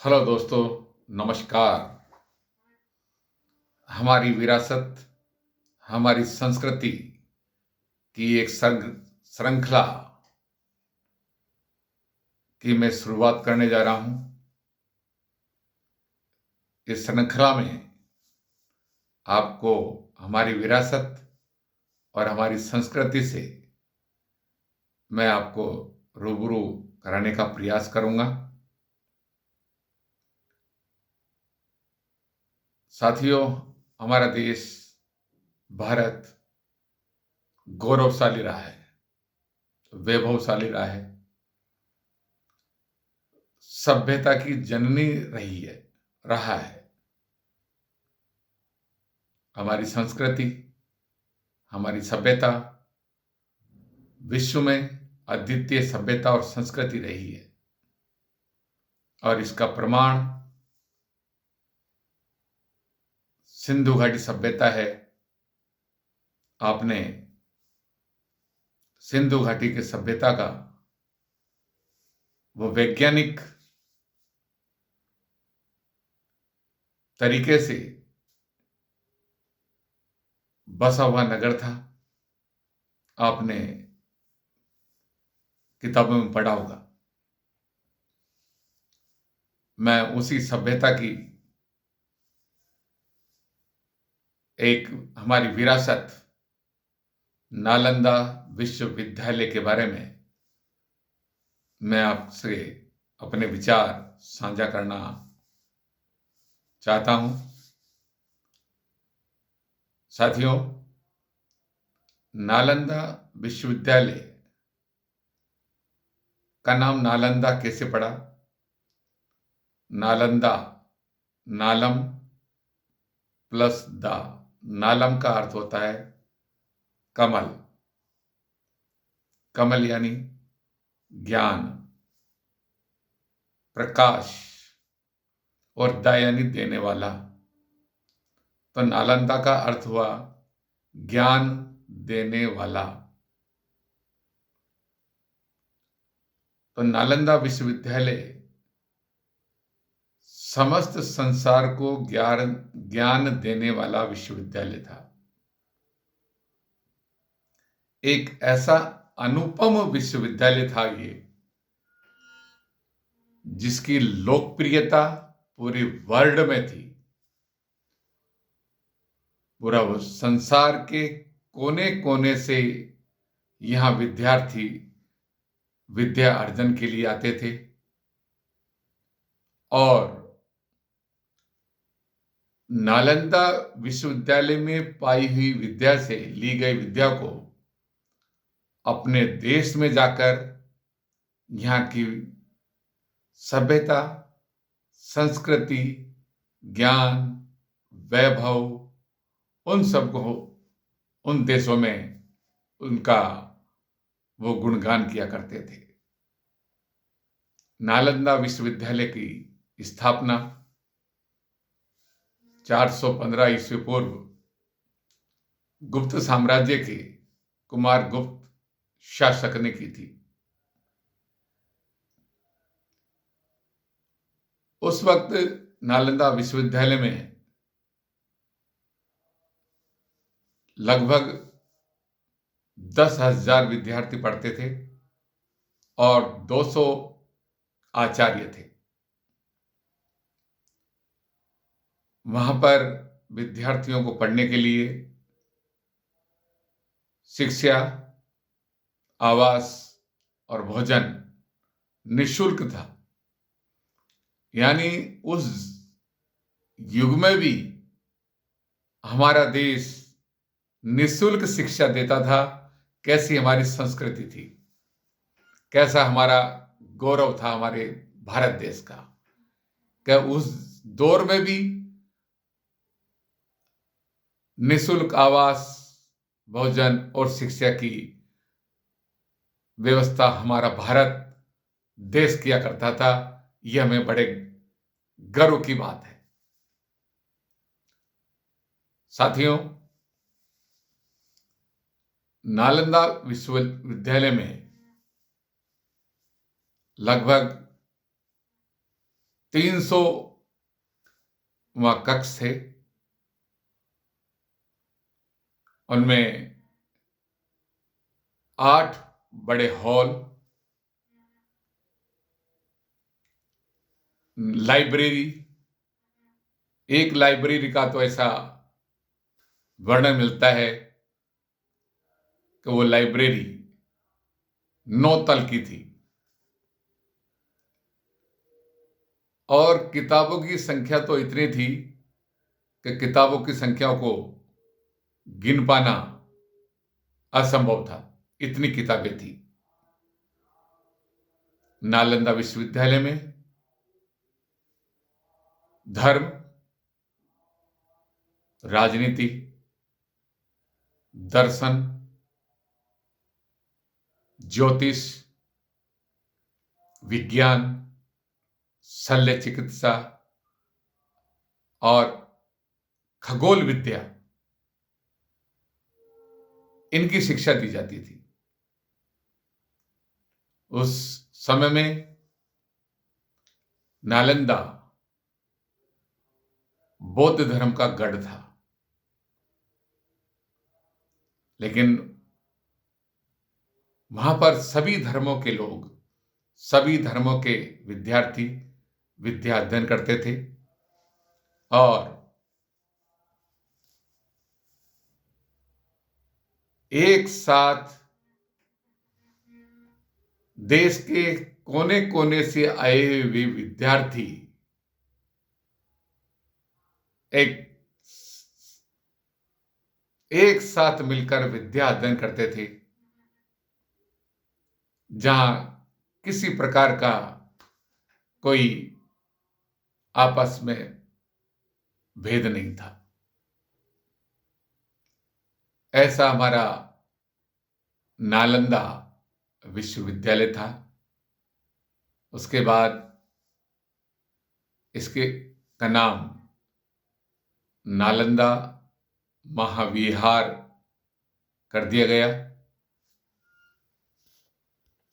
Hello दोस्तों, नमस्कार। हमारी विरासत, हमारी संस्कृति की एक श्रृंखला की मैं शुरुआत करने जा रहा हूं। इस श्रृंखला में आपको हमारी विरासत और हमारी संस्कृति से मैं आपको रूबरू कराने का प्रयास करूंगा। साथियों, हमारा देश भारत गौरवशाली रहा है, वैभवशाली रहा है, सभ्यता की जननी रहा है। हमारी संस्कृति, हमारी सभ्यता विश्व में अद्वितीय सभ्यता और संस्कृति रही है, और इसका प्रमाण सिंधु घाटी सभ्यता है। आपने सिंधु घाटी की सभ्यता का वो वैज्ञानिक तरीके से बसा हुआ नगर था, आपने किताबों में पढ़ा होगा। मैं उसी सभ्यता की एक हमारी विरासत नालंदा विश्वविद्यालय के बारे में मैं आपसे अपने विचार साझा करना चाहता हूं। साथियों, नालंदा विश्वविद्यालय का नाम नालंदा कैसे पड़ा? नालंदा, नालम प्लस दा। नालम का अर्थ होता है कमल। कमल यानी ज्ञान, प्रकाश, और दा यानी देने वाला। तो नालंदा का अर्थ हुआ ज्ञान देने वाला। तो नालंदा विश्वविद्यालय समस्त संसार को ज्ञान देने वाला विश्वविद्यालय था। एक ऐसा अनुपम विश्वविद्यालय था ये, जिसकी लोकप्रियता पूरे वर्ल्ड में थी। पूरा संसार के कोने कोने से यहां विद्यार्थी विद्या अर्जन के लिए आते थे, और नालंदा विश्वविद्यालय में पाई हुई विद्या से ली गई विद्या को अपने देश में जाकर यहाँ की सभ्यता, संस्कृति, ज्ञान, वैभव, उन सबको उन देशों में उनका वो गुणगान किया करते थे। नालंदा विश्वविद्यालय की स्थापना 415 ईस्वी पूर्व गुप्त साम्राज्य के कुमार गुप्त शासक ने की थी। उस वक्त नालंदा विश्वविद्यालय में लगभग 10,000 विद्यार्थी पढ़ते थे और 200 आचार्य थे। वहां पर विद्यार्थियों को पढ़ने के लिए शिक्षा, आवास और भोजन निःशुल्क था। यानी उस युग में भी हमारा देश निःशुल्क शिक्षा देता था। कैसी हमारी संस्कृति थी, कैसा हमारा गौरव था हमारे भारत देश का। क्या उस दौर में भी निःशुल्क आवास, भोजन और शिक्षा की व्यवस्था हमारा भारत देश किया करता था। यह हमें बड़े गर्व की बात है। साथियों, नालंदा विश्वविद्यालय में लगभग 300वां कक्ष थे। उनमें 8 बड़े हॉल, लाइब्रेरी, एक लाइब्रेरी का तो ऐसा वर्णन मिलता है कि वो लाइब्रेरी 9 तल की थी और किताबों की संख्या तो इतनी थी कि किताबों की संख्या को गिन पाना असंभव था, इतनी किताबें थी। नालंदा विश्वविद्यालय में धर्म, राजनीति, दर्शन, ज्योतिष, विज्ञान, शल्य चिकित्सा और खगोल विद्या, इनकी शिक्षा दी जाती थी। उस समय में नालंदा बौद्ध धर्म का गढ़ था, लेकिन वहां पर सभी धर्मों के लोग, सभी धर्मों के विद्यार्थी विद्या अध्ययन करते थे और एक साथ देश के कोने कोने से आए हुए विद्यार्थी एक साथ मिलकर विद्या अध्ययन करते थे, जहां किसी प्रकार का कोई आपस में भेद नहीं था। ऐसा हमारा नालंदा विश्वविद्यालय था। उसके बाद इसके का नाम नालंदा महाविहार कर दिया गया।